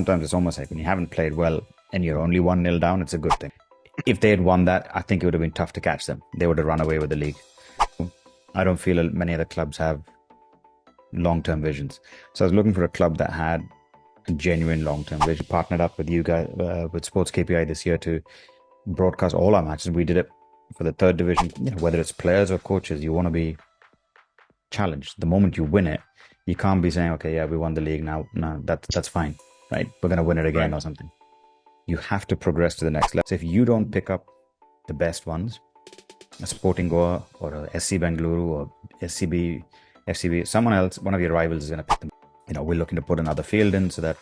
sometimes it's almost like when you haven't played well and you're only 1-0 down, it's a good thing. If they had won that, I think it would have been tough to catch them. They would have run away with the league. I don't feel many other clubs have long-term visions. So I was looking for a club that had a genuine long-term vision. Partnered up with you guys, with Sports KPI this year to broadcast all our matches. We did it for the third division. You know, whether it's players or coaches, you want to be challenged. The moment you win it, you can't be saying, "Okay, yeah, we won the league now. No, that's fine, right? We're gonna win it again or something." You have to progress to the next level. So if you don't pick up the best ones, a Sporting Goa or a SC Bengaluru or SCB, FCB, someone else, one of your rivals is going to pick them. You know, we're looking to put another field in so that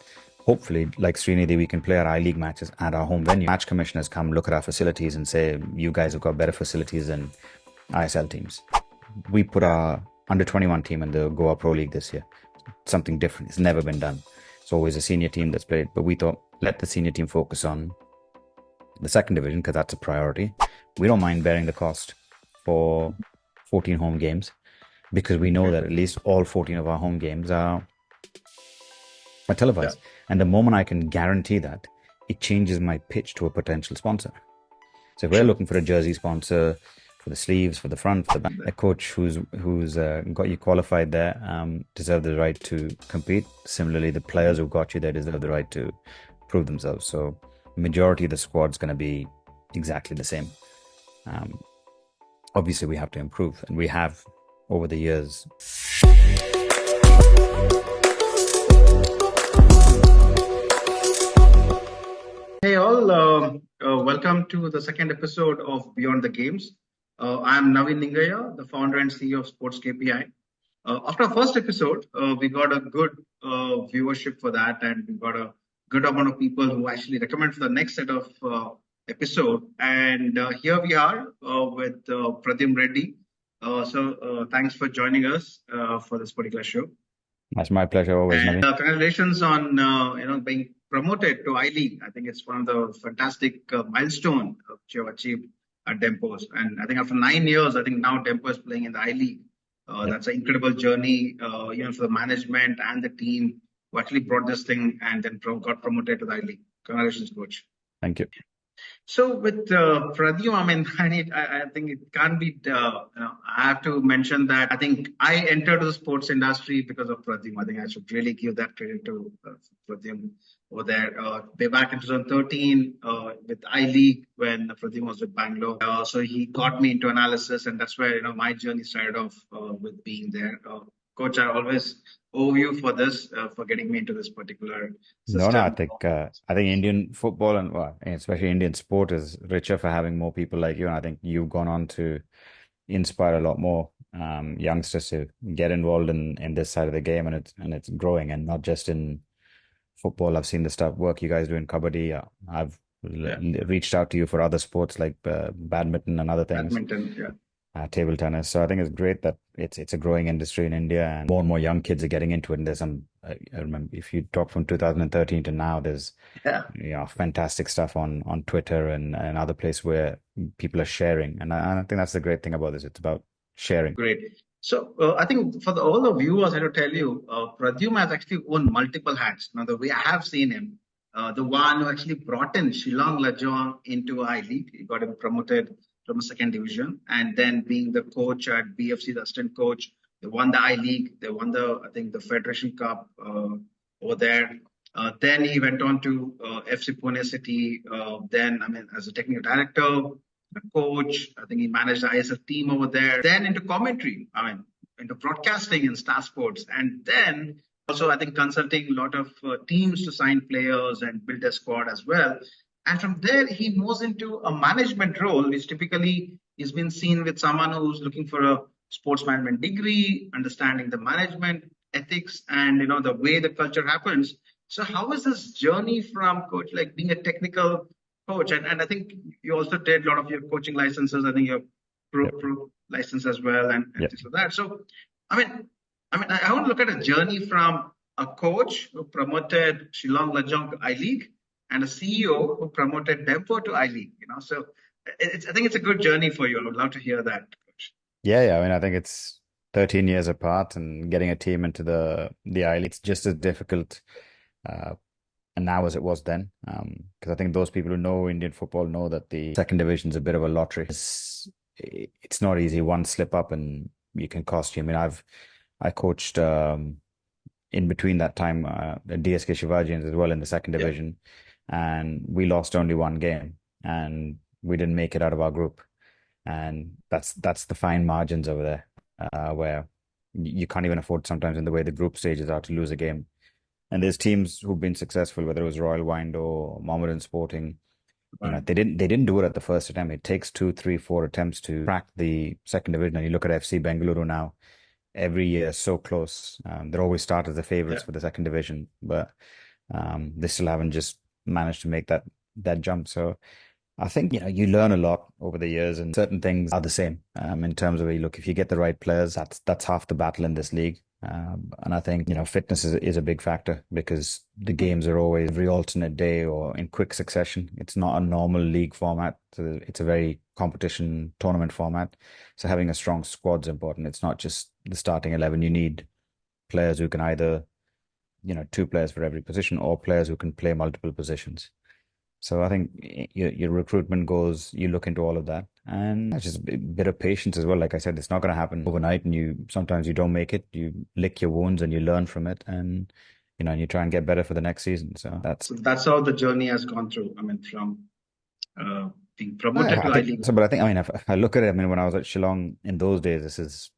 hopefully, like Srinidhi, we can play our I-League matches at our home venue. Match commissioners come look at our facilities and say, you guys have got better facilities than ISL teams. We put our under-21 team in the Goa Pro League this year. Something different. It's never been done. It's always a senior team that's played. But we thought, let the senior team focus on the second division because that's a priority. We don't mind bearing the cost for 14 home games because we know that at least all 14 of our home games are televised. Yeah. And the moment I can guarantee that, it changes my pitch to a potential sponsor. So if we're looking for a jersey sponsor for the sleeves, for the front, for the back, a coach who's got you qualified there deserve the right to compete. Similarly, the players who got you there deserve the right to prove themselves. So majority of the squad's going to be exactly the same. Obviously, we have to improve, and we have over the years. Hey all, welcome to the second episode of Beyond the Games. I'm Naveen Ningaya, the founder and CEO of Sports KPI. After our first episode, we got a good viewership for that, and we got a good amount of people who actually recommend for the next set of episode. And here we are with Pradhyum Reddy. So thanks for joining us for this particular show. That's my pleasure always, Naveen. Congratulations on being promoted to I-League. I think it's one of the fantastic milestone which you have achieved at Dempo. And I think after 9 years, I think now Dempo is playing in the I-League. That's an incredible journey, for the management and the team who actually brought this thing and then got promoted to the I-League. Congratulations, coach. Thank you. So with Pradhyum, I mean, I think it can't be. I have to mention that I think I entered the sports industry because of Pradhyum. I think I should really give that credit to Pradhyum over there. Way back in 2013 with I-League when Pradhyum was with Bangalore. So he got me into analysis, and that's where my journey started off with being there. Coach, I always owe you for this, for getting me into this particular system. No, I think Indian football and especially Indian sport is richer for having more people like you. And I think you've gone on to inspire a lot more youngsters to get involved in this side of the game, and it's growing, and not just in football. I've seen the stuff work you guys do in kabaddi. I've reached out to you for other sports like badminton and other things. Badminton, yeah. Table tennis. So I think it's great that it's a growing industry in India, and more young kids are getting into it. And there's some, I remember if you talk from 2013 to now, there's fantastic stuff on Twitter and other places where people are sharing. And I think that's the great thing about this. It's about sharing. Great. So I think for all the viewers, I have to tell you, Pradhyum has actually worn multiple hats. Now, the way I have seen him, the one who actually brought in Shillong Lajong into I-League, he got him promoted from a second division, and then being the coach at BFC, the assistant coach, they won the I-League, they won the Federation Cup over there. Then he went on to FC Pune City. Then, as a technical director, a coach, I think he managed the ISL team over there. Then into commentary, into broadcasting in Star Sports, and then also I think consulting a lot of teams to sign players and build a squad as well. And from there, he moves into a management role, which typically is been seen with someone who's looking for a sports management degree, understanding the management ethics and the way the culture happens. So how is this journey from coach, like being a technical coach? And I think you also did a lot of your coaching licenses. I think your pro license as well and things like that. So, I want to look at a journey from a coach who promoted Shillong Lajong to I-League, and a CEO who promoted Dempo to I-League, So I think it's a good journey for you. I would love to hear that, Coach. Yeah. I think it's 13 years apart, and getting a team into the I-League, it's just as difficult and now as it was then. Because I think those people who know Indian football know that the second division is a bit of a lottery. It's not easy. One slip up and you can cost you. I mean, I coached in between that time the DSK Shivajians as well in the second Yeah. division, and we lost only one game, and we didn't make it out of our group, and that's the fine margins over there, where you can't even afford sometimes in the way the group stages are to lose a game. And there's teams who've been successful, whether it was Royal Wind or Mohammedan Sporting. Right. They didn't do it at the first attempt. It takes two, three, four attempts to crack the second division. And you look at FC Bengaluru now, every year so close. They're always start as the Yeah. favorites for the second division, but they still haven't just managed to make that jump. So I think you learn a lot over the years, and certain things are the same in terms of look. If you get the right players, that's half the battle in this league. And I think fitness is a big factor because the games are always every alternate day or in quick succession. It's not a normal league format. So it's a very competition tournament format. So having a strong squad's important. It's not just the starting 11. You need players who can either two players for every position or players who can play multiple positions. So I think your recruitment goes, you look into all of that, and that's just a bit of patience as well. Like I said, it's not going to happen overnight, and sometimes you don't make it. You lick your wounds and you learn from it, and and you try and get better for the next season. So that's So that's how the journey has gone through. I mean, from uh, being promoted I to I think League. so. But I think if I look at it, I mean, when I was at Shillong in those days, this is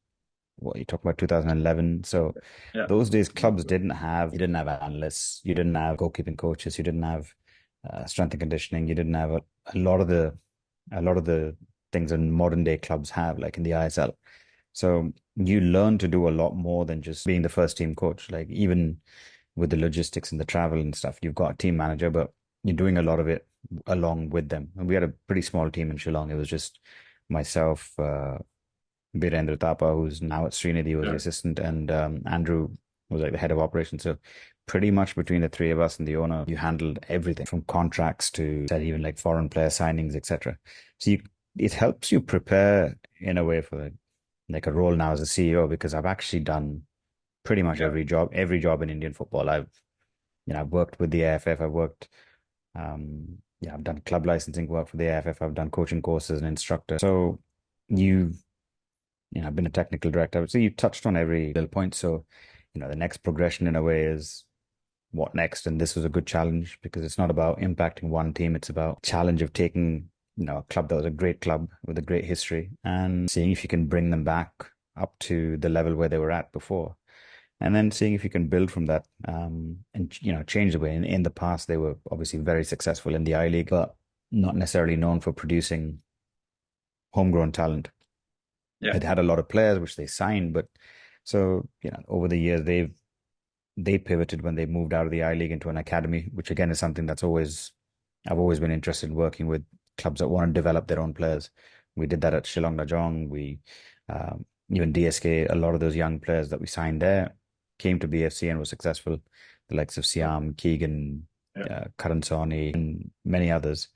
what you talk about 2011. So Yeah. those days, clubs you didn't have analysts, you didn't have goalkeeping coaches, you didn't have strength and conditioning, you didn't have a lot of the things that modern day clubs have, like in the ISL. So you learn to do a lot more than just being the first team coach. Like even with the logistics and the travel and stuff, you've got a team manager, but you're doing a lot of it along with them. And we had a pretty small team in Shillong. It was just myself, Birendra Thapa, who's now at Srinidhi, was the Yeah. assistant, and Andrew was like the head of operations. So pretty much between the three of us and the owner, you handled everything from contracts to said even like foreign player signings, etc. So it helps you prepare in a way for like a role now as a CEO, because I've actually done pretty much Yeah. every job in Indian football. I've worked with the AFF, I've done club licensing work for the AFF, I've done coaching courses as an instructor. So you I've been a technical director. So you touched on every little point. So, the next progression in a way is what next? And this was a good challenge because it's not about impacting one team. It's about challenge of taking, a club that was a great club with a great history and seeing if you can bring them back up to the level where they were at before. And then seeing if you can build from that, and, change the way. In the past, they were obviously very successful in the I League, but not necessarily known for producing homegrown talent. Yeah. It had a lot of players which they signed, but so over the years they pivoted when they moved out of the I League into an academy, which again is something I've always been interested in working with clubs that want to develop their own players. We did that at Shillong Najong. We even DSK, a lot of those young players that we signed there came to BFC and were successful. The likes of Siam, Keegan, Yeah. Karan Soni, and many others.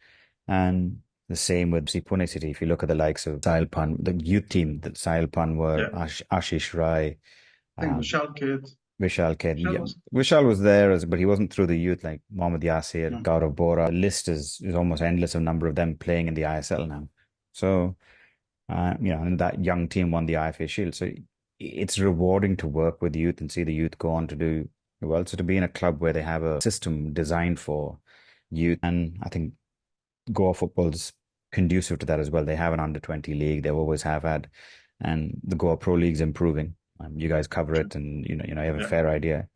And the same with Pune City. If you look at the likes of Sahil Pan, the youth team that Sahil Pan were Yeah. Ashish Rai, I think um, Vishal Kid. Vishal Ked. Vishal Yeah, was. Vishal was there, but he wasn't through the youth like Mohammad Yasir, No. Gaurav Bora. The list is almost endless of number of them playing in the ISL now. So, and that young team won the IFA Shield. So it's rewarding to work with youth and see the youth go on to do well. So to be in a club where they have a system designed for youth, and I think Goa football's conducive to that as well. They have an under 20 league. They always have had, and the Goa Pro League's improving. You guys cover Sure. it, and you have a Yeah. fair idea.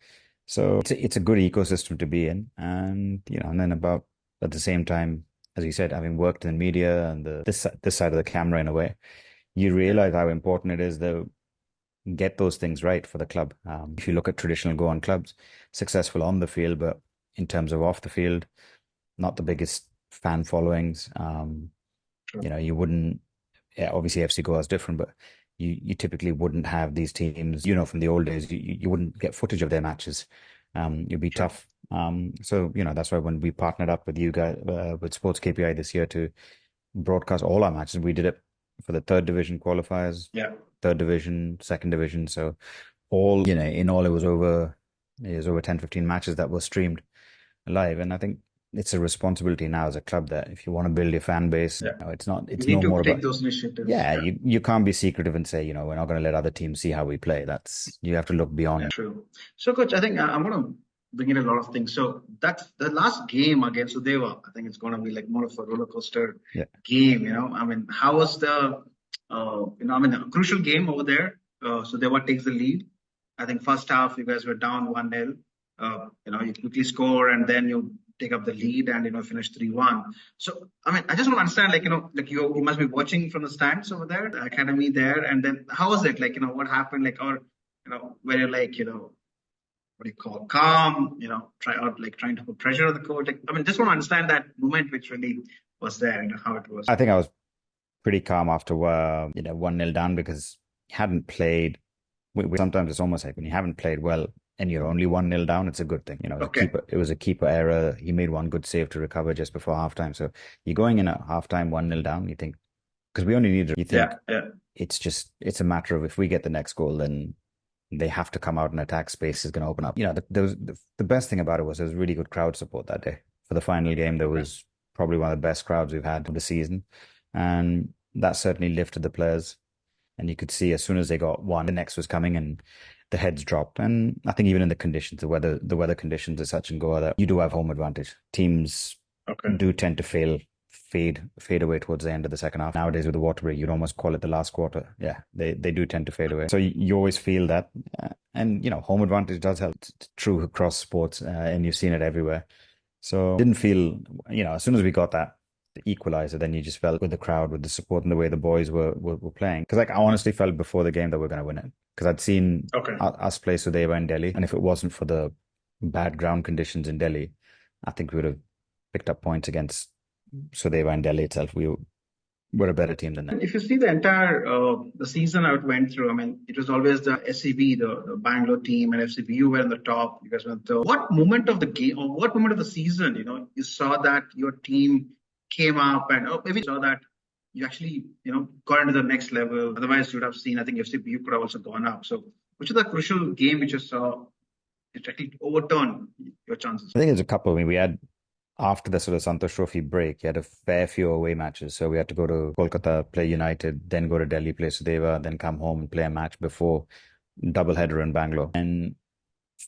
So it's a good ecosystem to be in, and and then about at the same time, as you said, having worked in media and this side of the camera in a way, you Yeah. realize how important it is to get those things right for the club. If you look at traditional Goan clubs, successful on the field, but in terms of off the field, not the biggest fan followings. Sure. You wouldn't, yeah, obviously FC Goa is different, but you typically wouldn't have these teams, from the old days, you wouldn't get footage of their matches. It'd be Sure. tough. So, that's why when we partnered up with you guys, with Sports KPI this year to broadcast all our matches, we did it for the third division qualifiers, Yeah. third division, second division. So all, in all, it was over 10, 15 matches that were streamed. alive. And I think it's a responsibility now as a club that if you want to build your fan base, Yeah. it's not, You it's need no to more take about, those initiatives. yeah, Yeah. you can't be secretive and say, we're not going to let other teams see how we play. You have to look beyond. True. So, coach, I think I'm going to bring in a lot of things. So that's the last game against Udeva. I think it's going to be like more of a roller coaster Yeah. game. I mean, how was the, a crucial game over there. Sudeva takes the lead. I think first half you guys were down 1-0. You quickly score and then you take up the lead and finish 3-1. So I mean, I just want to understand, like you must be watching from the stands over there, the academy there, and then how was it? Like what happened? Like or where you're like what do you call calm? Trying to put pressure on the coach. Like I mean, just want to understand that moment which really was there and how it was. I think I was pretty calm after 1-0 down because you hadn't played. Sometimes it's almost like when you haven't played well and you're only 1-0 down, it's a good thing. Okay. It was a keeper error. He made one good save to recover just before halftime. So you're going in at halftime 1-0 down. You think because we only need. You think Yeah. it's a matter of if we get the next goal, then they have to come out and attack. Space is going to open up. The best thing about it was there was really good crowd support that day for the final game. There was probably one of the best crowds we've had of the season, and that certainly lifted the players. And you could see as soon as they got one, the next was coming, and the heads dropped. And I think even in the conditions, the weather conditions are such and Goa that you do have home advantage. Teams do tend to fade away towards the end of the second half. Nowadays with the water break, you'd almost call it the last quarter. Yeah, they do tend to fade away. So you always feel that, and home advantage does help. It's true across sports, and you've seen it everywhere. So didn't feel, as soon as we got that the equalizer, then you just felt with the crowd, with the support and the way the boys were playing. Because I honestly felt before the game that we're going to win it. Because I'd seen us play Sudeva in Delhi, and if it wasn't for the bad ground conditions in Delhi, I think we would have picked up points against Sudeva in Delhi itself. We're a better team than that. If you see the entire the season how it went through, I mean, it was always the SCB, the Bangalore team, and FCBU were on the top. You guys were the. What moment of the game or what moment of the season, you saw that your team came up and maybe saw that you actually, got into the next level. Otherwise, you would have seen, I think FCBU could have also gone up. So, which is the crucial game which you saw it actually overturned your chances? I think there's a couple. I mean, we had after the sort of Santosh Trophy break, you had a fair few away matches. So we had to go to Kolkata, play United, then go to Delhi, play Sudeva, then come home and play a match before double header in Bangalore. And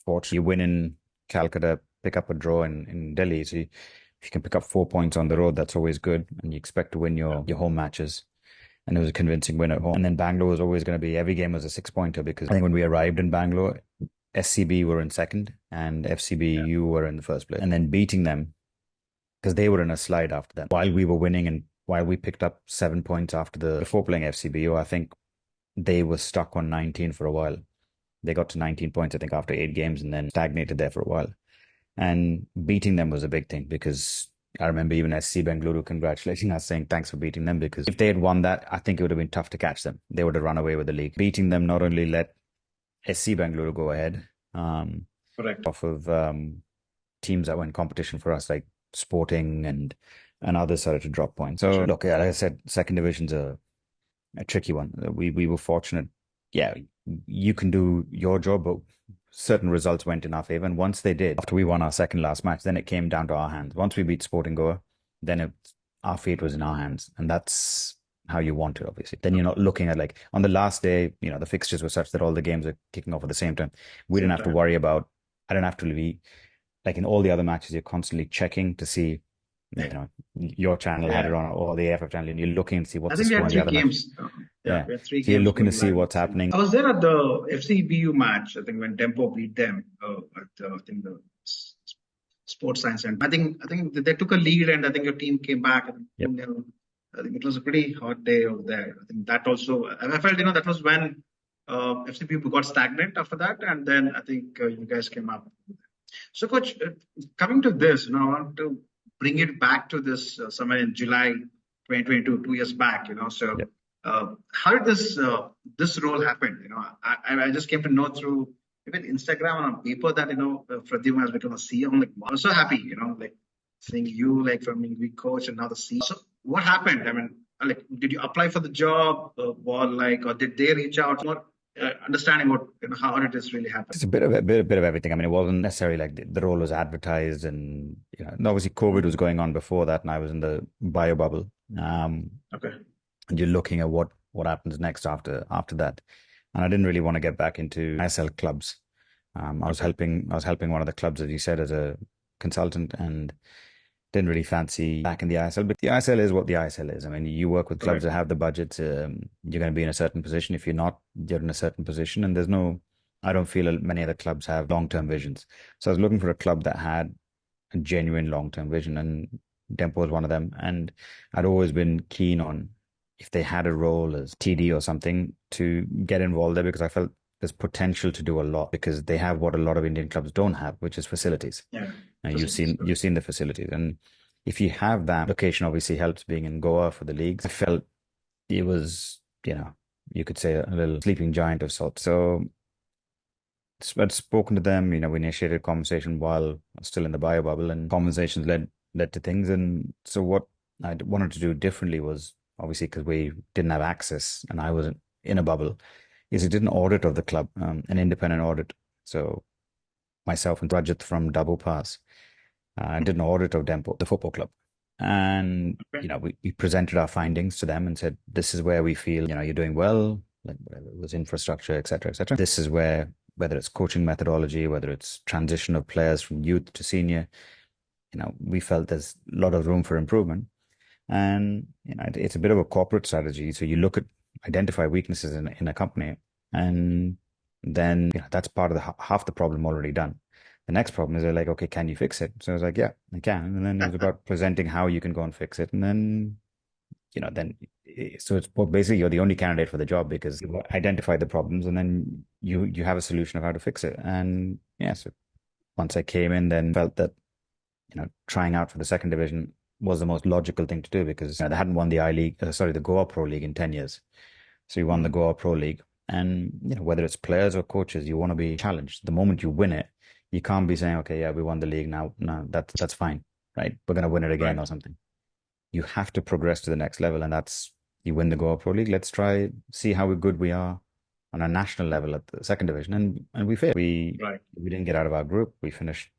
fortunately, you win in Calcutta, pick up a draw in Delhi. So if you can pick up 4 points on the road, that's always good. And you expect to win your home matches. And it was a convincing win at home. And then Bangalore was always going to be, every game was a 6-pointer because I think when we arrived in Bangalore, SCB were in second and FCBU were in the first place. And then beating them, because they were in a slide after that. While we were winning and while we picked up 7 points before playing FCBU, I think they were stuck on 19 for a while. They got to 19 points, I think, after 8 games and then stagnated there for a while. And beating them was a big thing because I remember even SC Bengaluru congratulating us, saying thanks for beating them, because if they had won that, I think it would have been tough to catch them. They would have run away with the league. Beating them not only let SC Bengaluru go ahead off of teams that were in competition for us, like Sporting and others started to drop points. So look, like I said, second division's a tricky one. We were fortunate. Yeah, you can do your job, but certain results went in our favor. And once they did, after we won our second last match, then it came down to our hands. Once we beat Sporting Goa, then our fate was in our hands. And that's how you want it, obviously. Then you're not looking at like on the last day, the fixtures were such that all the games are kicking off at the same time. We didn't have to worry about, I don't have to be like in all the other matches, you're constantly checking to see, your channel had it on or the AFF channel, and you're looking to see what's the score on the other games. We had 3 games. You're looking to see what's happening. I was there at the FCBU match, I think, when Dempo beat them at I think the Sports Science Center. I think they took a lead, and I think your team came back. And I think it was a pretty hot day over there. I think that also, I felt, that was when FCBU got stagnant after that, and then I think you guys came up. So, Coach, coming to this, I want to bring it back to this somewhere in July 2022, 2 years back. So how did this role happen? I just came to know through even Instagram and on paper that Pradhyum has become a CEO. I'm like, I'm so happy, like seeing you like from being coach and now the CEO. So what happened? I mean, like, did you apply for the job, or did they reach out? More understanding what how it is really happening. It's a bit of everything. I mean, it wasn't necessarily like the role was advertised, and and obviously COVID was going on before that, and I was in the bio bubble. Okay. And you're looking at what happens next after that. And I didn't really want to get back into ISL clubs. Okay. I was helping one of the clubs, as you said, as a consultant, and didn't really fancy back in the ISL. But the ISL is what the ISL is. I mean, you work with clubs Correct. that have the budgets. You're going to be in a certain position. If you're not, you're in a certain position. And there's no, I don't feel many other clubs have long-term visions. So I was looking for a club that had a genuine long-term vision, and Dempo was one of them. And I'd always been keen on if they had a role as TD or something to get involved there because I felt there's potential to do a lot because they have what a lot of Indian clubs don't have, which is facilities. Yeah. And Facilities. you've seen the facilities, and if you have that, location obviously helps. Being in Goa for the leagues, I felt it was you could say a little sleeping giant of sorts. So I'd spoken to them. We initiated a conversation while still in the bio bubble, and conversations led to things. And so what I wanted to do differently was obviously because we didn't have access, and I wasn't in a bubble, is it did an audit of the club, an independent audit. So myself and Rajat from Double Pass did an audit of Dempo, the football club. And, Okay. we presented our findings to them and said, this is where we feel, you're doing well, like whatever it was infrastructure, et cetera, et cetera. This is where, whether it's coaching methodology, whether it's transition of players from youth to senior, we felt there's a lot of room for improvement. And, it's a bit of a corporate strategy. So you look at, identify weaknesses in a company, and then, that's part of the half the problem already done. The next problem is they're like, okay, can you fix it? So I was like, yeah, I can. And then it was about presenting how you can go and fix it. And then, so it's basically you're the only candidate for the job because you identify the problems and then you have a solution of how to fix it. And yeah, so once I came in, then felt that, trying out for the second division was the most logical thing to do because they hadn't won the the Goa Pro League in 10 years. So you won the Goa Pro League. And whether it's players or coaches, you want to be challenged. The moment you win it, you can't be saying, okay, yeah, we won the league now. No, that's fine, right? We're going to win it again Right. or something. You have to progress to the next level, and that's you win the Goa Pro League. Let's try see how good we are on a national level at the second division, and we failed. Right. We didn't get out of our group. We finished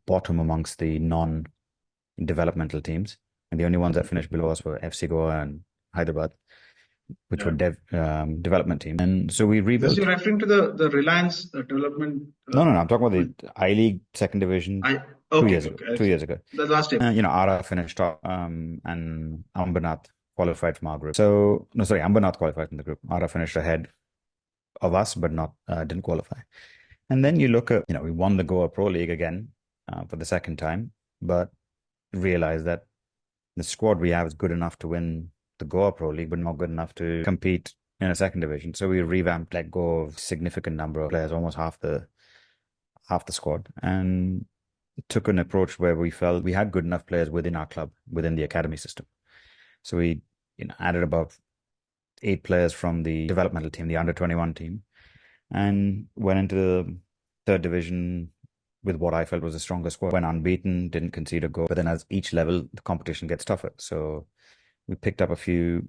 bottom amongst the non-developmental teams, and the only ones that finished below us were FC Goa and Hyderabad, which were Yeah. development teams. And so we This you're rebuilt. referring to the Reliance development. No. I'm talking about the I League second division I 2 years ago. okay. 2 years ago. The last day. Ara finished top, and Ambernath qualified from our group. So no, sorry, Ambernath qualified from the group. Ara finished ahead of us, but not didn't qualify. And then you look at, we won the Goa Pro League again for the second time, but realized that the squad we have is good enough to win the Goa Pro League, but not good enough to compete in a second division. So we revamped, let go of a significant number of players, almost half the squad, and took an approach where we felt we had good enough players within our club, within the academy system. So we added about 8 players from the developmental team, the under 21 team, and went into the third division with what I felt was a stronger squad. Went unbeaten, didn't concede a goal. But then as each level, the competition gets tougher. So we picked up a few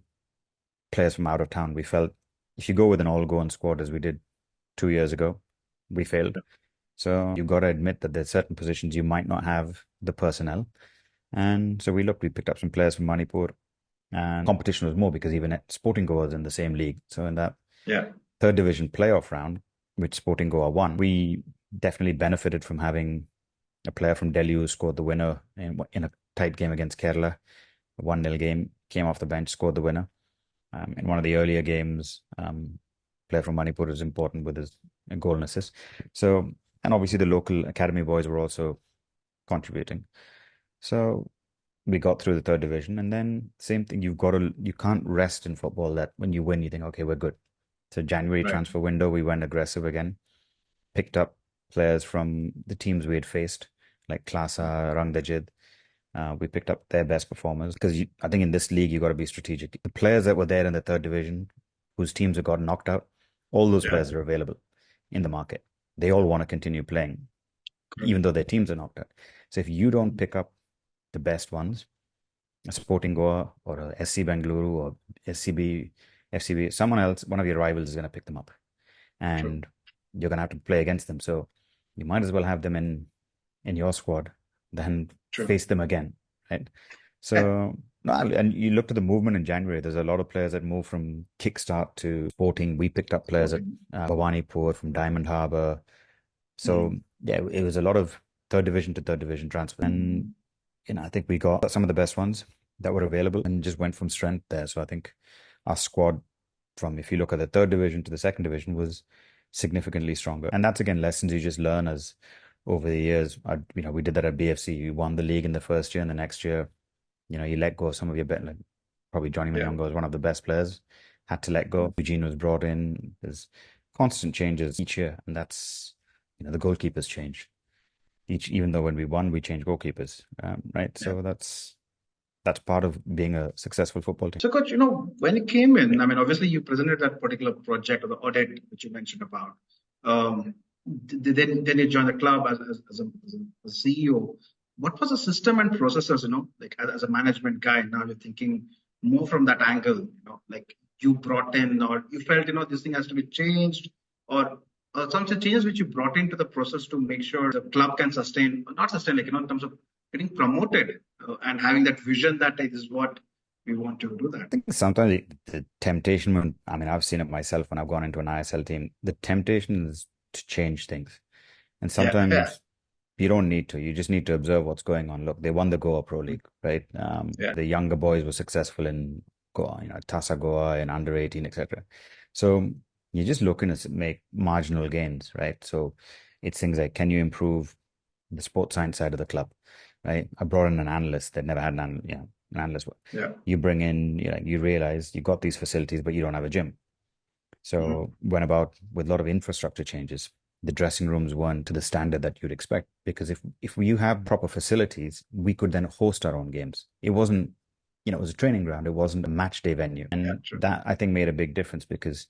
players from out of town. We felt if you go with an all-going squad as we did 2 years ago, we failed. So you've got to admit that there's certain positions you might not have the personnel. And so we picked up some players from Manipur, and competition was more because even Sporting Goa was in the same league. So in that Yeah. third division playoff round, which Sporting Goa won, we definitely benefited from having a player from Delhi who scored the winner in a tight game against Kerala, a 1-0 game, came off the bench, scored the winner. In one of the earlier games, player from Manipur was important with his goal and assist. So, and obviously the local academy boys were also contributing. So we got through the third division, and then same thing. You can't rest in football that when you win, you think, okay, we're good. So January Right. transfer window, we went aggressive again, picked up players from the teams we had faced, like Klasa, Rangdajid. We picked up their best performers because I think in this league, you got to be strategic. The players that were there in the third division, whose teams have got knocked out, all those Yeah. players are available in the market. They all want to continue playing, Correct. even though their teams are knocked out. So if you don't pick up the best ones, a Sporting Goa or a SC Bengaluru or SCB, FCB, someone else, one of your rivals is going to pick them up. True. and you're gonna have to play against them. So you might as well have them in your squad than True. face them again, right? So no, and you look at the movement in January. There's a lot of players that moved from Kickstart to Sporting. We picked up players at Sporting. Bhawanipur from Diamond Harbour. So Mm. yeah, it was a lot of third division to third division transfer, and I think we got some of the best ones that were available and just went from strength there. So I think our squad from, if you look at the third division to the second division, was significantly stronger. And that's again lessons you just learn as over the years. We did that at BFC. You won the league in the first year, and the next year, you let go of some of your better. Like probably Johnny Yeah. Manyonga was one of the best players. Had to let go. Eugene was brought in. There's constant changes each year, and that's the goalkeepers change even though when we won, we changed goalkeepers, right? Yeah. So that's part of being a successful football team. So, coach, when you came in, I mean, obviously you presented that particular project or the audit which you mentioned about. Um, then you joined the club as a CEO. What was the system and processes, like as a management guy, now you're thinking more from that angle, like you brought in or you felt, this thing has to be changed or some changes which you brought into the process to make sure the club can sustain, not sustain, like, in terms of getting promoted and having that vision that this is what we want to do that. I think sometimes the temptation, I mean, I've seen it myself when I've gone into an ISL team. The temptation is to change things, and Yeah, fair. sometimes you don't need to. You just need to observe what's going on. Look, they won the Goa Pro League, right? Yeah. The younger boys were successful in Goa, Tasa Goa and under 18, etc. So you're just looking to make marginal gains, right? So it's things like, can you improve the sports science side of the club, right? I brought in an analyst that never had an analyst. Yeah. You bring in, you realize you got these facilities, but you don't have a gym. So went about with a lot of infrastructure changes. The dressing rooms weren't to the standard that you'd expect because if you have proper facilities, we could then host our own games. It wasn't, it was a training ground. It wasn't a match day venue, Yeah, and true. that I think made a big difference because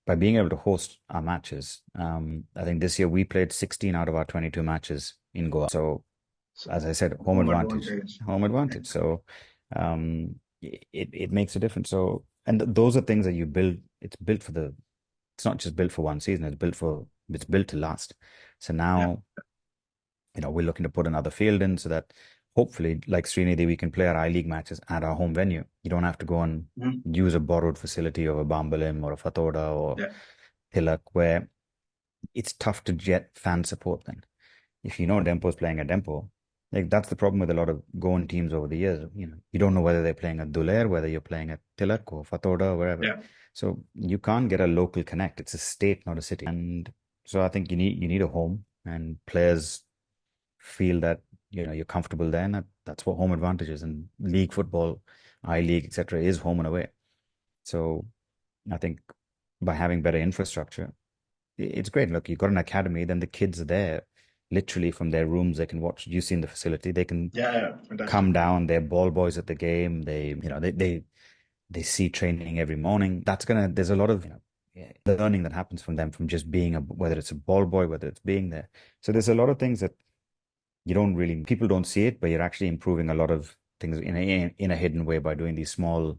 by being able to host our matches, I think this year we played 16 out of our 22 matches in Goa. So as So I said, home home advantage, advantage. home advantage. So it makes a difference. So and those are things that you build. It's not just built for one season. It's built to last. So Yeah. now, we're looking to put another field in so that hopefully, like Srinidhi, we can play our I-League matches at our home venue. You don't have to go and Mhm. use a borrowed facility of a Bambalim or a Fatoda or Yeah. Tilak, where it's tough to get fan support then. If you know Dempo's playing at Dempo, like that's the problem with a lot of Goan teams over the years. You don't know whether they're playing at Duler, whether you're playing at Tilak or Fatoda or wherever. Yeah. So you can't get a local connect. It's a state, not a city. And so I think you need a home, and players feel that you're comfortable there, and that's what home advantage is. And league football, I-League, etc., is home and away. So I think by having better infrastructure, it's great. Look, you've got an academy, then the kids are there literally from their rooms. They can watch. You've seen the facility. They can Yeah. Yeah. Fantastic. come down. They're ball boys at the game. They see training every morning. There's a lot of, yeah, learning that happens from them from just being whether it's a ball boy, whether it's being there. So there's a lot of things that people don't see it, but you're actually improving a lot of things in a hidden way by doing these small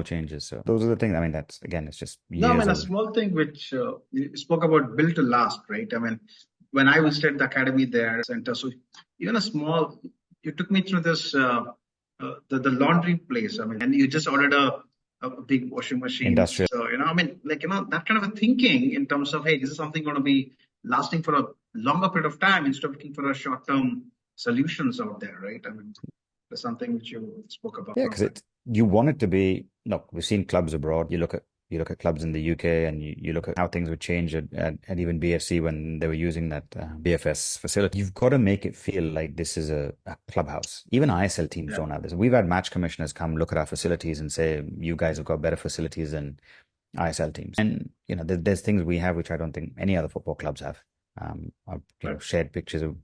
changes. So those are the things. I mean, that's again, it's just No, I years mean, a of small thing which you spoke about built to last, right? I mean, when I visited the academy there, center, so even a small, you took me through this, the laundry place. I mean, and you just ordered a big washing machine. industrial. So, I mean, like, that kind of a thinking in terms of, hey, this is something going to be lasting for a longer period of time instead of looking for a short-term solutions out there, right? I mean, that's something which you spoke about. Yeah, because you want it to be. Look, we've seen clubs abroad. You look at clubs in the UK, and you look at how things would change at even BFC when they were using that BFS facility. You've got to make it feel like this is a clubhouse. Even ISL teams Yeah, don't have this. We've had match commissioners come look at our facilities and say, "You guys have got better facilities than ISL teams." And there's things we have which I don't think any other football clubs have. I've right. shared pictures of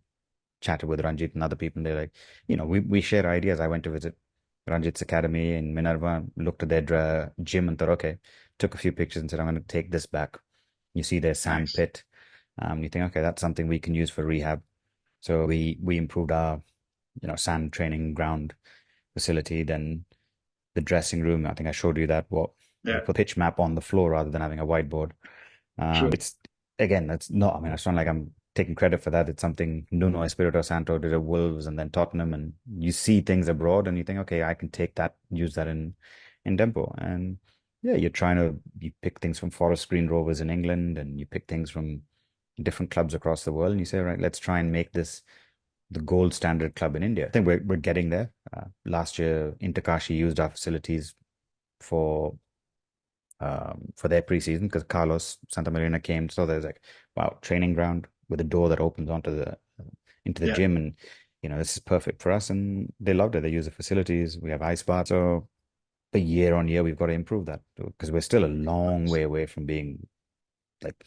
chatted with Ranjit and other people, and they're like, we share ideas. I went to visit Ranjit's academy in Minerva, looked at their gym and thought, okay, took a few pictures and said, I'm going to take this back. You see their sand Nice. pit. You think, okay, that's something we can use for rehab. So we improved our, sand training ground facility. Then the dressing room, I think I showed you that, what we Yeah, put pitch map on the floor rather than having a whiteboard. true. It's again, that's not, I mean, it's not like I'm taking credit for that. It's something Nuno Espirito Santo did at Wolves and then Tottenham, and you see things abroad and you think, okay, I can take that, use that in Dempo. And yeah, you pick things from Forest Green Rovers in England and you pick things from different clubs across the world and you say, right, let's try and make this the gold standard club in India. I think we're getting there. Last year, Interkashi used our facilities for for their preseason because Carlos Santamarina came. So there's like, wow, training ground with a door that opens onto the into the Yeah, gym, and this is perfect for us. And they loved it. They use the facilities. We have ice baths. So, but year on year, we've got to improve that because we're still a long way away from being like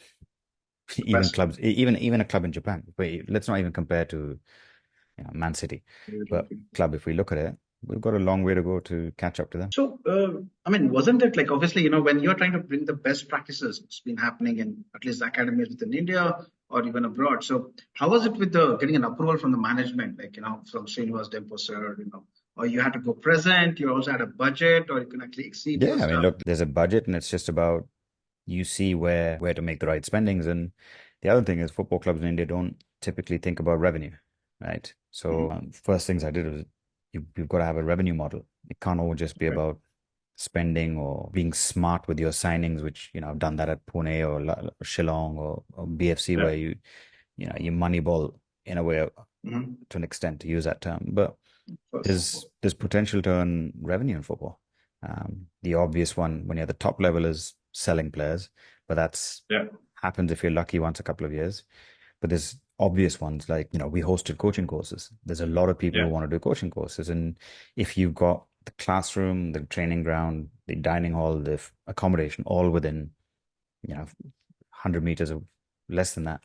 the even best. clubs, even a club in Japan. But let's not even compare to Man City, but club. If we look at it, we've got a long way to go to catch up to them. So, I mean, wasn't it like obviously, when you're trying to bring the best practices, it's been happening in at least academies within India or even abroad. So, how was it with the getting an approval from the management, like, from Srinivas Dempo sir, or you had to go present, you also had a budget, or you can actually exceed your Yeah, I mean, stuff? look, there's a budget, and it's just about you see where to make the right spendings. And the other thing is football clubs in India don't typically think about revenue, right? So Mhm. first things I did was you've got to have a revenue model. It can't all just be Okay. about spending or being smart with your signings, which, I've done that at Pune or Shillong or BFC Yeah. where you moneyball in a way Hmm. to an extent to use that term. But First. there's potential to earn revenue in football. The obvious one when you're at the top level is selling players, but that's Yeah. happens if you're lucky once a couple of years. But there's obvious ones like, we hosted coaching courses. There's a lot of people who Yeah. want to do coaching courses. And if you've got the classroom, the training ground, the dining hall, the accommodation all within, 100 meters of less than that,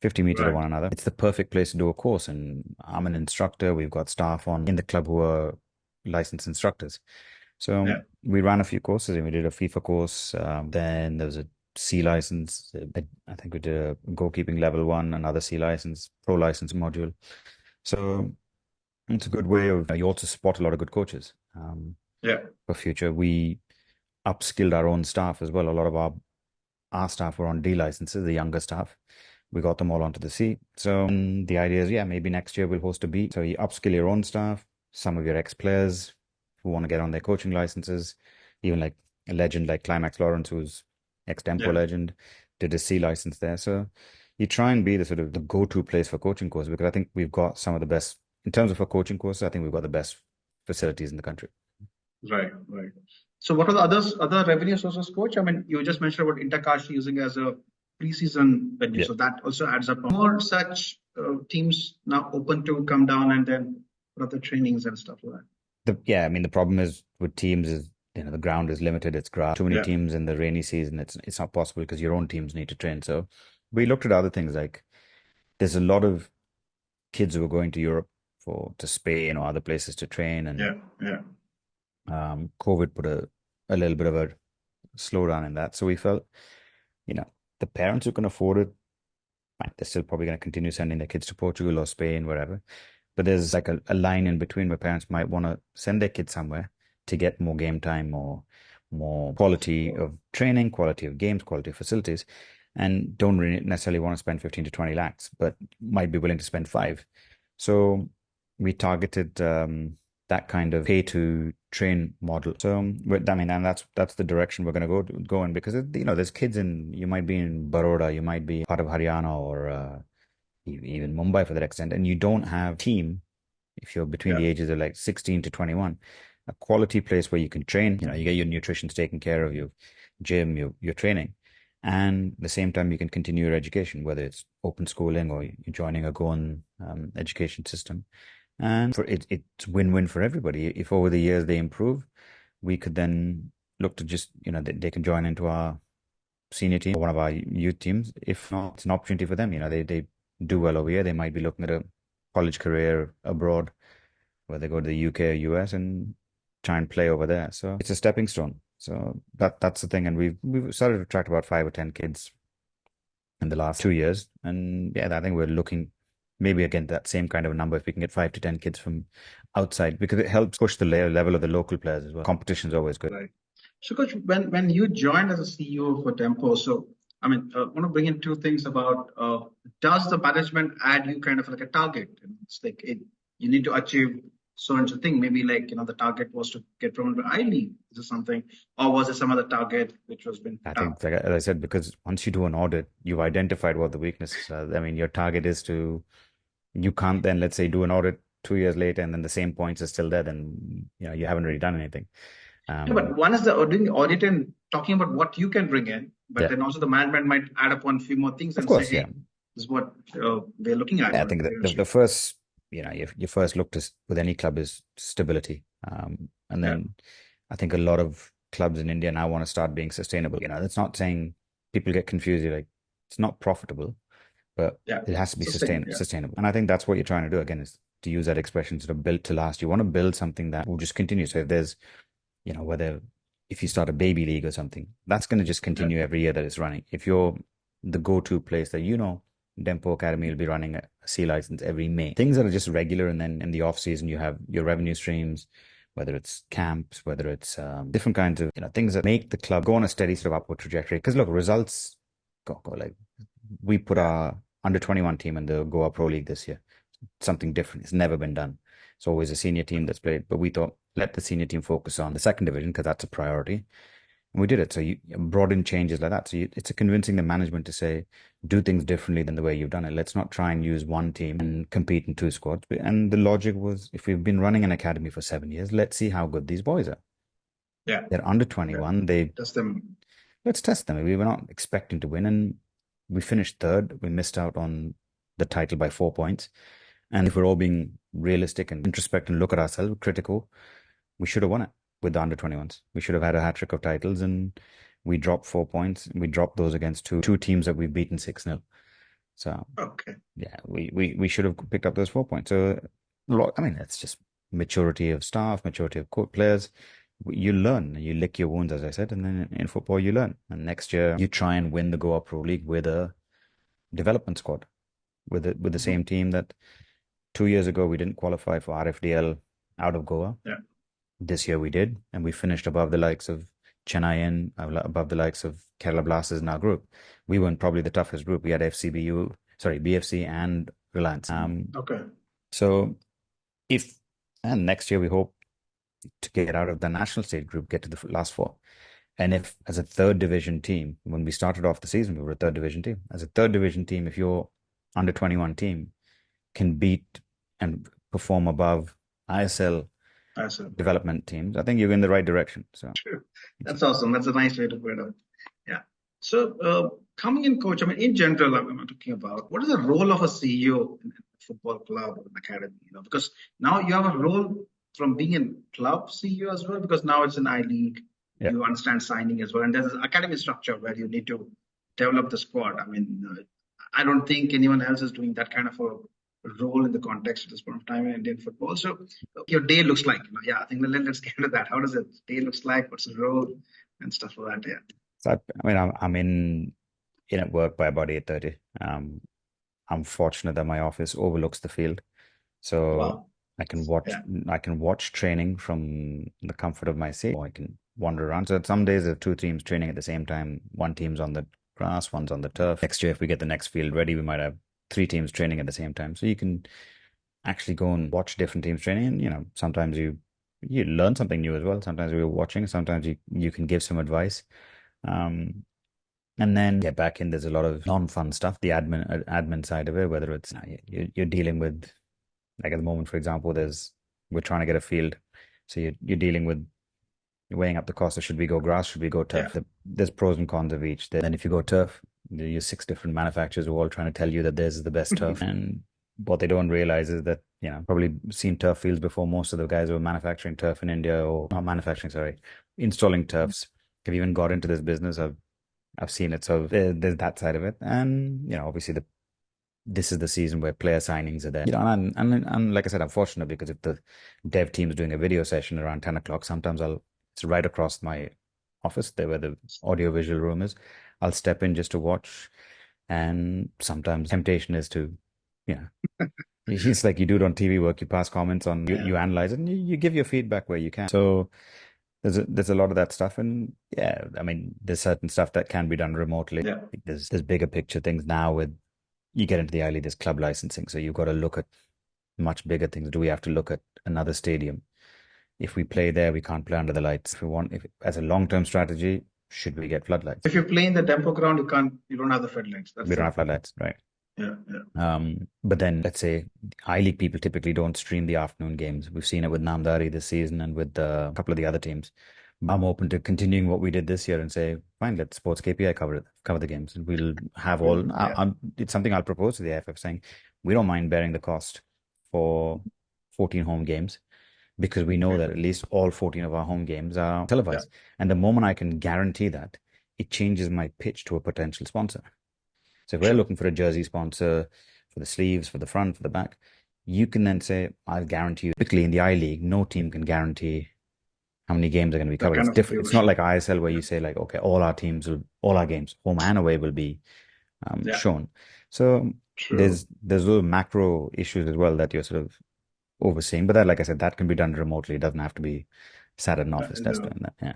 50 meters of Right. one another. It's the perfect place to do a course. And I'm an instructor. We've got staff on in the club who are licensed instructors. So Yeah. we ran a few courses and we did a FIFA course. Then there was a C license. I think we did a goalkeeping level one, another C license, pro license module. So it's a good way of, you also spot a lot of good coaches Yeah. for future. We upskilled our own staff as well. A lot of our staff were on D licenses, the younger staff. We got them all onto the C. So the idea is, yeah, maybe next year we'll host a B. So you upskill your own staff, some of your ex-players who want to get on their coaching licenses, even like a legend like Climax Lawrence, who's ex-Dempo Yeah. legend, did a C license there. So you try and be the sort of the go-to place for coaching courses because I think we've got some of the best, in terms of a coaching course, I think we've got the best facilities in the country. Right. Right. So, what are the other revenue sources, coach? I mean, you just mentioned about Intercash using as a preseason venue, Yeah. so that also adds up. More such teams now open to come down and then put up the trainings and stuff like that. Yeah, I mean the problem is with teams is the ground is limited. It's grass. Too many Yeah. teams in the rainy season. It's not possible because your own teams need to train. So we looked at other things like there's a lot of kids who are going to Europe to Spain or other places to train, and Yeah. Yeah. COVID put a little bit of a slowdown in that. So we felt you know the parents who can afford it, fine, they're still probably going to continue sending their kids to Portugal or Spain, wherever. But there's like a line in between where parents might want to send their kids somewhere to get more game time or more quality of training, quality of games, quality of facilities, and don't really necessarily want to spend 15 to 20 lakhs, but might be willing to spend five. So we targeted that kind of pay to train model. So I mean, and that's the direction we're going to go in because there's kids you might be in Baroda, you might be part of Haryana or even Mumbai for that extent, and you don't have team if you're between Yeah. the ages of like 16 to 21, a quality place where you can train, you get your nutrition's taken care of, your gym, your training. And at the same time, you can continue your education, whether it's open schooling or you're joining a Goan education system. And it's win-win for everybody. If over the years they improve, we could then look to just, they can join into our senior team or one of our youth teams. If not, it's an opportunity for them. They do well over here. They might be looking at a college career abroad, where they go to the UK or US and try and play over there. So it's a stepping stone. So that's the thing. And we've started to attract about 5 or 10 kids in the last 2 years. And yeah, I think we're looking maybe again that same kind of number if we can get 5 to 10 kids from outside because it helps push the level of the local players as well. Competition is always good. Right. So, coach, when you joined as a CEO for Tempo, so I mean, I want to bring in two things about does the management add you kind of like a target? It's like you need to achieve so and so thing. Maybe like the target was to get promoted to I League. Is it something, or was it some other target which was been I put up? think, like, as I said, because once you do an audit, you've identified what the weaknesses are. I mean, your target is to, you can't then, let's say, do an audit 2 years later and then the same points are still there, then, you haven't really done anything. Yeah, but one is the doing the audit and talking about what you can bring in, but Yeah, then also the management might add upon a few more things of and say, course, yeah. hey, this is what we're looking at Yeah, I or think that we're the achieving. first, your first look to with any club is stability. And Yeah, then I think a lot of clubs in India now want to start being sustainable. That's not saying people get confused. You're like, it's not profitable, but yeah, it has to be sustain. Yeah, sustainable. And I think that's what you're trying to do again, is to use that expression, sort of built to last. You want to build something that will just continue. So if there's, whether if you start a baby league or something, that's going to just yeah, continue every year that it's running. If you're the go-to place that Dempo Academy will be running a C license every May. Things that are just regular, and then in the off season you have your revenue streams, whether it's camps, whether it's different kinds of things that make the club go on a steady sort of upward trajectory. Because look, results go like we put yeah. our under 21 team in the Goa Pro League this year. Something different. It's never been done. It's always a senior team that's played, but we thought let the senior team focus on the second division because that's a priority. And we did it. So you brought in changes like that. So it's a convincing the management to say, do things differently than the way you've done it. Let's not try and use one team and compete in two squads. And the logic was, if we've been running an academy for 7 years, let's see how good these boys are. Yeah. They're under Yeah. 21. Just them. Let's test them. We were not expecting to win, and we finished third. We missed out on the title by 4 points. And if we're all being realistic and introspect and look at ourselves, critical, we should have won it with the under 21s. We should have had a hat trick of titles, and we dropped 4 points. We dropped those against two teams that we've beaten 6-0. So Okay. yeah, we should have picked up those 4 points. So I mean, it's just maturity of staff, maturity of court players. You learn, you lick your wounds, as I said, and then in football you learn. And next year you try and win the Goa Pro League with a development squad, with the Mhm. same team that 2 years ago we didn't qualify for RFDL out of Goa. Yeah. This year we did, and we finished above the likes of Chennai and above the likes of Kerala Blasters in our group. We weren't probably the toughest group. We had BFC and Reliance. Okay. So if and next year we hope to get out of the national stage group, get to the last four. And if as a third division team, when we started off the season, we were a third division team. As a third division team, if your under 21 team can beat and perform above ISL Awesome. development teams, I think you're in the right direction. So True. That's awesome. That's a nice way to put it up. Yeah. So coming in, coach, I mean, in general, I'm talking about what is the role of a CEO in a football club or an academy? Because now you have a role from being in club CEO as well, because now it's an I League. yeah, You understand signing as well, and there's an academy structure where you need to develop the squad. I mean, I don't think anyone else is doing that kind of a role in the context at this point of time in Indian football. So your day looks like, yeah, I think let's get into that. How does it day looks like? What's the role and stuff like that? Yeah. so I mean, I'm in at work by about 8:30. I'm fortunate that my office overlooks the field, so Wow. I can watch Yeah. I can watch training from the comfort of my seat, or I can wander around. So some days there are two teams training at the same time. One team's on the grass, one's on the turf. Next year, if we get the next field ready, we might have three teams training at the same time. So you can actually go and watch different teams training, and sometimes you learn something new as well. Sometimes you're watching, sometimes you can give some advice. Um, and then get back in. There's a lot of non-fun stuff, the admin side of it, whether it's you're dealing with, like at the moment, for example, we're trying to get a field, so you're dealing with weighing up the cost of should we go grass, should we go Yeah. turf. There's pros and cons of each. Then if you go turf, there's six different manufacturers who are all trying to tell you that theirs is the best turf, and what they don't realize is that probably seen turf fields before most of the guys who are manufacturing turf in India, or not manufacturing, sorry, installing turfs, have even got into this business. I've seen it. So there's that side of it. And, obviously this is the season where player signings are there. And like I said, I'm fortunate because if the dev team is doing a video session around 10 o'clock, sometimes it's right across my office there where the audio visual room is. I'll step in just to watch. And sometimes temptation is to, you know, it's like you do it on TV work, you pass comments on, you Yeah. analyze it, and you give your feedback where you can. So there's a lot of that stuff, and yeah, I mean, there's certain stuff that can be done remotely. Yeah. There's bigger picture things now with you get into the I League, there's club licensing, so you've got to look at much bigger things. Do we have to look at another stadium? If we play there, we can't play under the lights. If we want, if as a long-term strategy, should we get floodlights? If you play in the Dempo ground, you don't have the floodlights. That's We don't the have floodlights, right? yeah, yeah, But then let's say I League people typically don't stream the afternoon games. We've seen it with Namdari this season and with a couple of the other teams. I'm open to continuing what we did this year and say, fine, let Sports KPI cover the games, and we'll have all. yeah, It's something I'll propose to the AFF saying we don't mind bearing the cost for 14 home games because we know that at least all 14 of our home games are yeah. televised. And the moment I can guarantee that, it changes my pitch to a potential sponsor. So if we're Sure. looking for a jersey sponsor for the sleeves, for the front, for the back, you can then say, I'll guarantee you. Typically in the I League, no team can guarantee how many games are going to be That covered. kind It's of different. It's not situation. like ISL where Yeah, you say like, okay, all our games, home and away will be yeah, shown. So true. there's little macro issues as well that you're sort of overseeing. But that, like I said, that can be done remotely. It doesn't have to be sat at an office desk No, doing that. Yeah.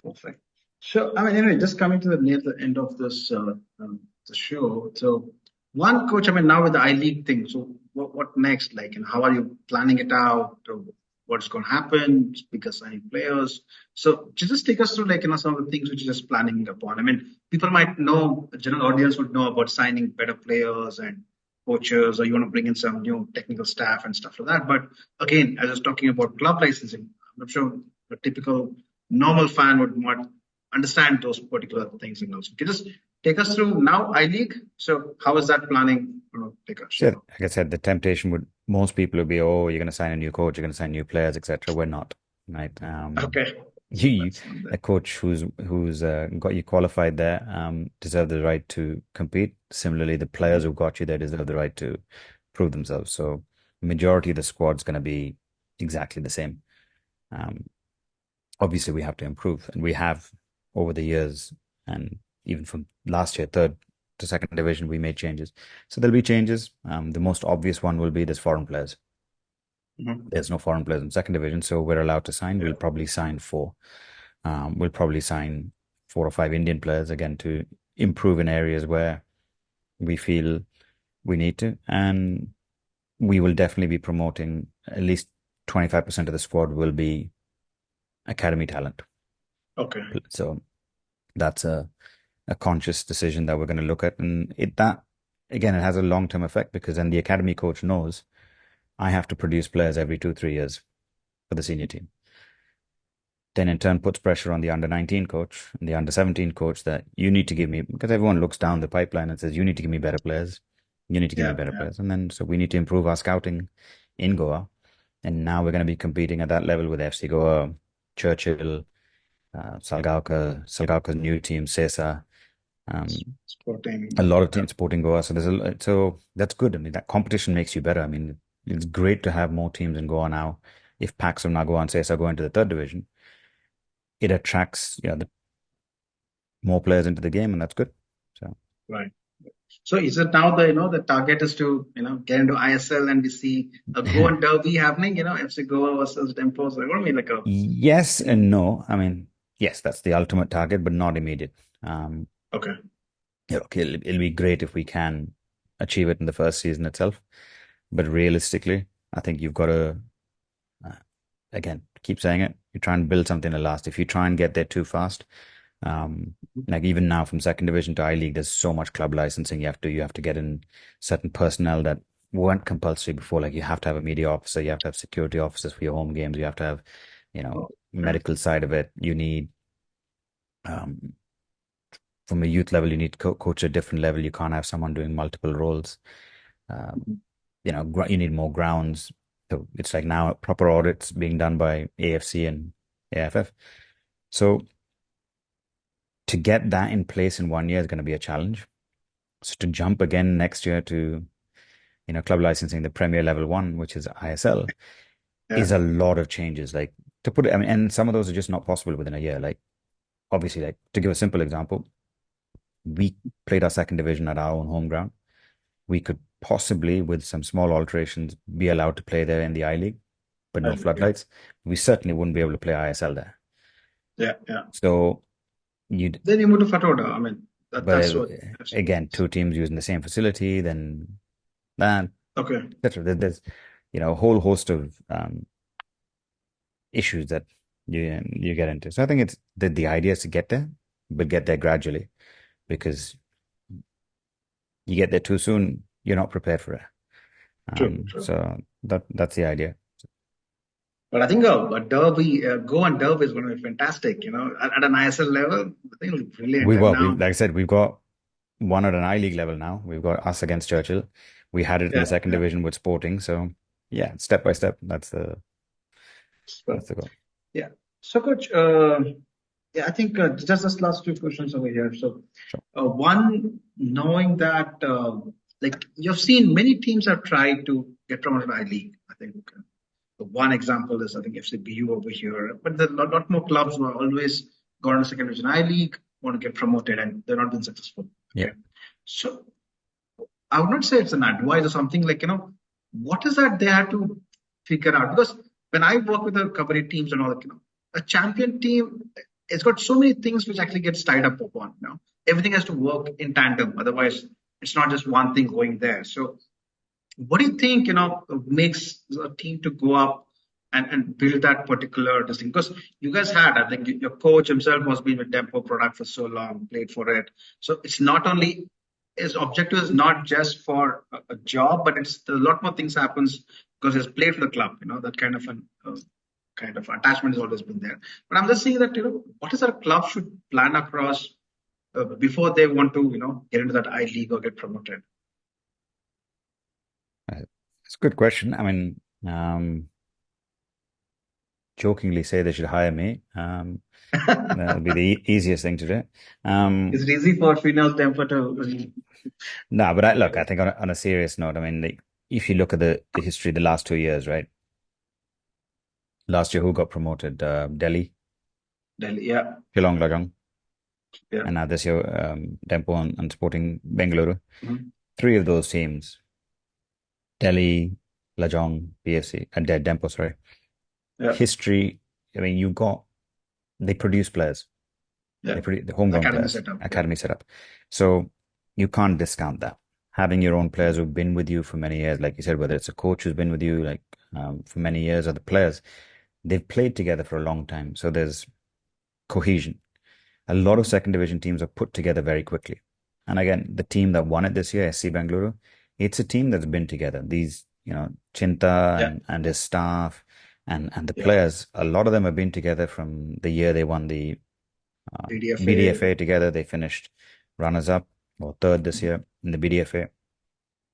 perfect. So, I mean, anyway, just coming to near the end of this the show. So, one coach, I mean, now with the I League thing. So, what next? Like, and how are you planning it out? Or what's going to happen? Because signing players. So, just take us through, like, some of the things which you're just planning upon. I mean, people might know, the general audience would know about signing better players and coaches, or you want to bring in some new technical staff and stuff like that. But again, as I was talking about club licensing, I'm sure the typical normal fan would not understand those particular things and also. Can you just take us through now I League? So how is that planning take us So, shape up? like I said, the temptation would most people would be, oh, you're going to sign a new coach, you're going to sign new players, etc. We're not, right? Okay. So You, that's not a there. coach who's got you qualified there, deserve the right to compete. Similarly, the players who got you there deserve the right to prove themselves. So, majority of the squad's going to be exactly the same. Um, Obviously, we have to improve, and we have over the years, and even from last year, third to second division, we made changes. So there'll be changes. The most obvious one will be there's foreign players. Mhm. There's no foreign players in second division, so we're allowed to sign. Yeah. We'll probably sign four. We'll probably sign 4 or 5 Indian players again to improve in areas where we feel we need to, and we will definitely be promoting at least 25% of the squad will be academy talent. Okay. So that's a conscious decision that we're going to look at. And that, again, it has a long term effect because then the academy coach knows I have to produce players every 2, 3 years for the senior team. Then in turn puts pressure on the under 19 coach and the under 17 coach that you need to give me, because everyone looks down the pipeline and says, you need to give me better players. You need to give me Yeah. better Yeah. players. And then, so we need to improve our scouting in Goa. And now we're going to be competing at that level with FC Goa, Churchill, Salgaokar's new team, Sesa. A Sporting. lot of Yeah. teams supporting Goa. So so that's good. I mean, that competition makes you better. I mean, it's great to have more teams in Goa now. If packs of Nagoa and Sesa go into the third division, it attracts more players into the game, and that's good. So Right. So is it now the target is to get into ISL and we see a Goan derby happening, FC Goa versus Dempo. So I want to be like a yes and no. I mean, yes, that's the ultimate target, but not immediate. Um, okay. okay, it'll be great if we can achieve it in the first season itself, but realistically, I think you've got to again, keep saying it. You try and build something to last. If you try and get there too fast, um, like even now from second division to I League, there's so much club licensing. You have to get in certain personnel that weren't compulsory before. Like you have to have a media officer, you have to have security officers for your home games, you have to have, Oh, okay. medical side of it. You need um, from a youth level, you need to coach at a different level. You can't have someone doing multiple roles. Um, you need more grounds. So it's like now proper audits being done by AFC and AFF. So to get that in place in one year is going to be a challenge. So to jump again next year to, club licensing, the Premier Level One, which is ISL, Yeah. is a lot of changes. Like to put it, I mean, and some of those are just not possible within a year. Like obviously, like to give a simple example, we played our second division at our own home ground. We could possibly, with some small alterations, be allowed to play there in the I League. but no floodlights. We certainly wouldn't be able to play ISL there. Yeah. So you'd, Then you move to Fatoda. I mean, but that's what. again, two teams using the same facility, then that, Okay. etc. There's, a whole host of issues that you get into. So I think it's the idea is to get there, but get there gradually, because you get there too soon, you're not prepared for it. True. So that's the idea. But I think a derby, go on derby is going to be fantastic. At an ISL level, I think it'll be brilliant. We And will. now, Like I said, we've got one at an I League level now. We've got us against Churchill. We had it in the second yeah. division with Sporting. So yeah, step by step. That's the So, goal. yeah. So, coach, yeah, I think just this last few questions over here. So, Sure. one, knowing that, like you've seen many teams have tried to get promoted to I League. I think one example is I think FCBU over here, but there are a lot more clubs who are always gone to second division I League, want to get promoted, and they're not been successful. Yeah. So I would not say it's an advice or something like, what is that they have to figure out? Because when I work with the kabaddi teams and all that, a champion team, it's got so many things which actually gets tied up upon. Everything has to work in tandem. Otherwise, it's not just one thing going there. So what do you think, makes a team to go up and build that particular thing? Because you guys had, I think your coach himself has been with Dempo product for so long, played for it. So it's not only his objective is not just for a job, but it's a lot more things happens because he's played for the club. That kind of an kind of attachment has always been there. But I'm just saying that what is our club should plan across before they want to get into that I League or get promoted. It's a good question. I mean, jokingly say they should hire me. That'll be the easiest thing to do. Is it easy for female Dempo to? No, but look, I think on a serious note, I mean, like, if you look at the history the last 2 years, right? Last year, who got promoted? Delhi, Yeah. Shillong, Lajong, Yeah. and now this year, Dempo and Sporting Bengaluru. Mhm. Three of those teams, Delhi, Lajong, PFC, and Dempo, sorry. Yeah. History, I mean, they produce players. Yeah. They produce the homegrown Academy players, setup. academy setup. So you can't discount that. Having your own players who've been with you for many years, like you said, whether it's a coach who's been with you like for many years or the players, they've played together for a long time. So there's cohesion. A lot of second division teams are put together very quickly. And again, the team that won it this year, SC Bengaluru, it's a team that's been together. These, Chinta and his staff and the players, a lot of them have been together from the year they won the BDFA together. They finished runners up or third this year in the BDFA.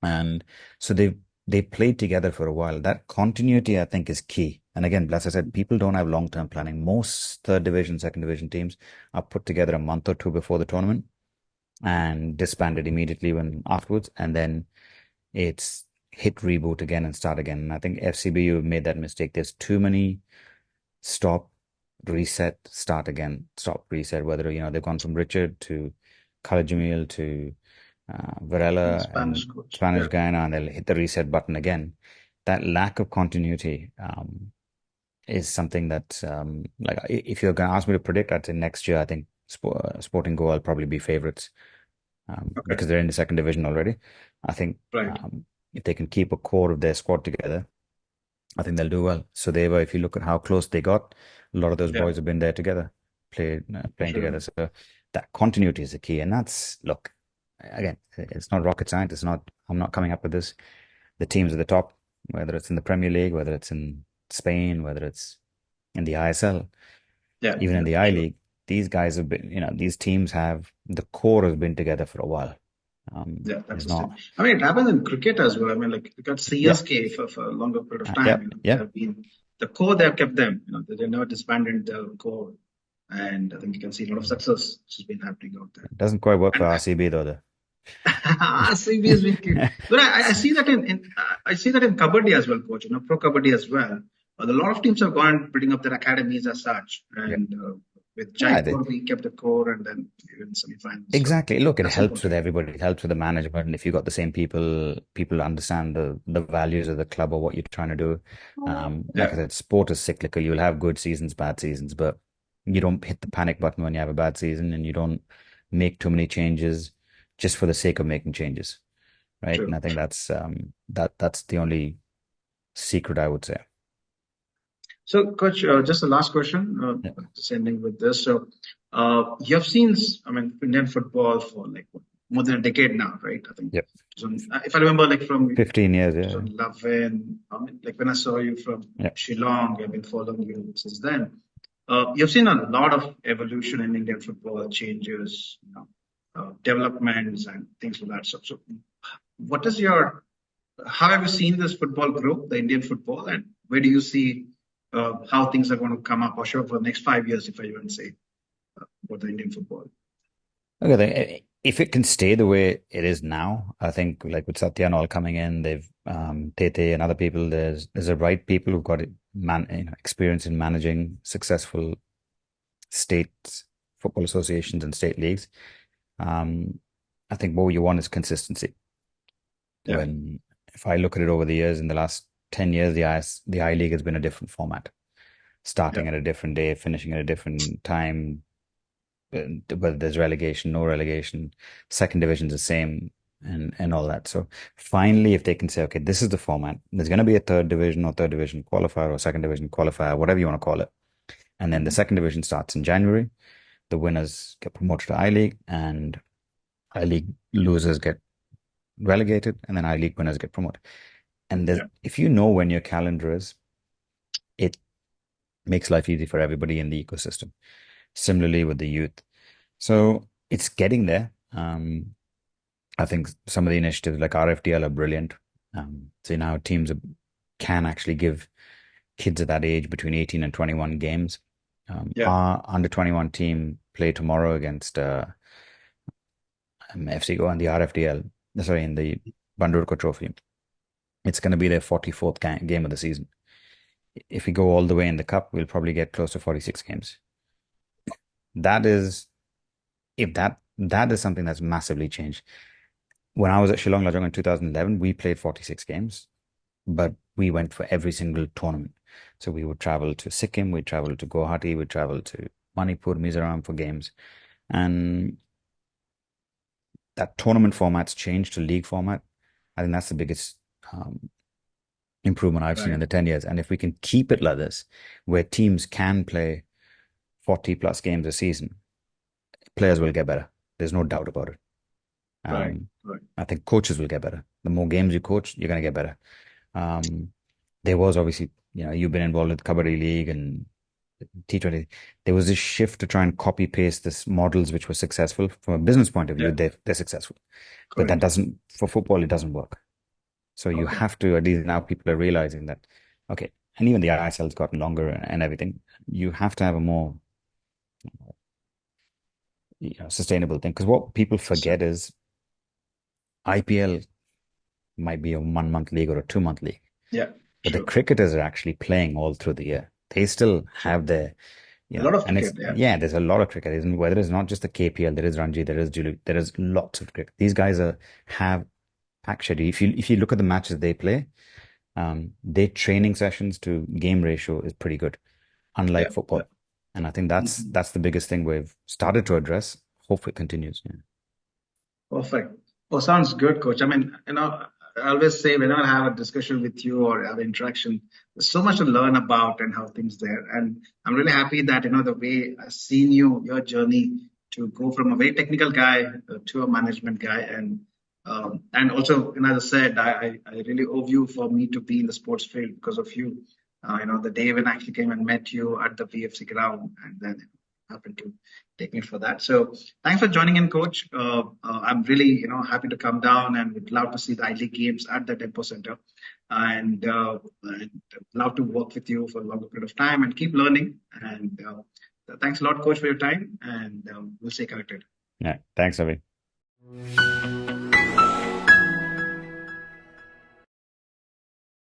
And so they played together for a while. That continuity, I think, is key. And again, as I said, people don't have long-term planning. Most third division, second division teams are put together a month or two before the tournament and disbanded immediately afterwards. And then it's hit reboot again and start again. And I think FCBU made that mistake. There's too many stop, reset, start again, stop, reset. Whether, they've gone from Richard to Khalid Jamil to Varela Spanish and coach. Spanish Guyana, and they'll hit the reset button again. That lack of continuity is something that, like, if you're going to ask me to predict, I'd say next year, I think Sporting Goa will probably be favorites because they're in the second division already. I think if they can keep a core of their squad together, I think they'll do well. So if you look at how close they got, a lot of those boys have been there together, playing together. So that continuity is the key. And look, again, it's not rocket science. I'm not coming up with this. The teams at the top, whether it's in the Premier League, whether it's in Spain, whether it's in the ISL, even in the I League, these guys have been, these teams the core has been together for a while. That's not. I mean, it happens in cricket as well. I mean, like you got CSK for a longer period of time. They have been the core. They have kept them. They never disbanded the core, and I think you can see a lot of success which has been happening out there. It doesn't quite work for RCB though. RCB has been cute. But I see that I see that in kabaddi as well, coach. Pro kabaddi as well. A lot of teams have gone building up their academies as such, and With Yeah, Jaipur, we kept the core and then even semi-finals. So exactly. Look, it that's helps with important. everybody. It helps with the management. And if you got the same people, people understand the values of the club or what you're trying to do. Like I Yeah, said, sport is cyclical. You'll have good seasons, bad seasons, but you don't hit the panic button when you have a bad season, and you don't make too many changes just for the sake of making changes, right? And true. I think that's the only secret I would say. So, Coach, just the last question, Yeah. just ending with this. So, you have seen, I mean, Indian football for like what, more than a decade now, right? I think, Yep. so, if I remember, like from 15 years. Yeah. 2011, I mean, like when I saw you from Yeah. Shillong, I've been following you since then. You've seen a lot of evolution in Indian football, changes, developments, and things like that. So, what is your how have you seen this football grow, the Indian football, and where do you see how things are going to come up, or sure for the next 5 years, if I even say about the Indian football? Okay, if it can stay the way it is now, I think like with Satya and all coming in, they've Tete and other people, there's the right people who've got experience in managing successful states, football associations and state leagues. Um, I think what you want is consistency. Yeah, When if I look at it over the years, in the last 10 years, the I League has been a different format, yeah, starting at a different day, finishing at a different time, whether there's relegation, no relegation, second division's the same, and all that. So finally, if they can say, okay, this is the format, there's going to be a third division or third division qualifier or second division qualifier, whatever you want to call it, and then the mhm, second division starts in January. The winners get promoted to I League, and I League losers get relegated, and then I League winners get promoted. And yeah, if you know when your calendar is, it makes life easy for everybody in the ecosystem. Similarly with the youth. So it's getting there. I think some of the initiatives like RFDL are brilliant. So now can actually give kids at that age between 18 and 21 games. yeah, Our under 21 team play tomorrow against FC Go and the RFDL, sorry, in the Bandurko Trophy. It's going to be their 44th game of the season. If we go all the way in the cup, we'll probably get close to 46 games. That is, if that is something that's massively changed. When I was at Shillong Lajong in 2011, we played 46 games, but we went for every single tournament. So we would travel to Sikkim, we'd travel to Guwahati, we'd travel to Manipur, Mizoram for games. And that tournament format's changed to league format. I think that's the biggest improvement I've seen right, in the 10 years. And if we can keep it like this, where teams can play 40 plus games a season, players will get better. There's no doubt about it. right, Um, right. I think coaches will get better. The more games you coach, you're going to get better. Um, there was obviously, you've been involved with Kabaddi League and T20. There was this shift to try and copy paste this models which were successful from a business point of view. Yeah, They're successful, but that correct. doesn't for football. It doesn't work. So you Okay, have to, at least now people are realizing that, okay, and even the ISL's gotten longer and everything. You have to have a more sustainable thing because what people so, forget is IPL might be a 1 month league or a 2 month league, yeah, but the true, cricketers are actually playing all through the year. They still true. have their, A lot of and it's, cricket, yeah, yeah, there's a lot of cricket, isn't whether it's not just the KPL, there is Ranji, there is Julu, there is lots of cricket. These guys have pack schedule. If you look at the matches they play, their training sessions to game ratio is pretty good, yeah, unlike yeah. football. And I think that's the biggest thing we've started to address. Hope it continues. Yeah. Perfect. Oh, sounds good, coach. I mean, I always say whenever I have a discussion with you or have interaction, there's so much to learn about and how things there. And I'm really happy that, the way I've seen your journey to go from a very technical guy to a management guy. And also, as I said, I really owe you for me to be in the sports field because of you. The day when I actually came and met you at the PFC ground and then happened to take me for that. So thanks for joining in, Coach. I'm really, happy to come down and would love to see the I League games at the Dempo Center, and love to work with you for a longer period of time and keep learning. And thanks a lot, Coach, for your time, and we'll stay connected. Yeah. Thanks, Avi.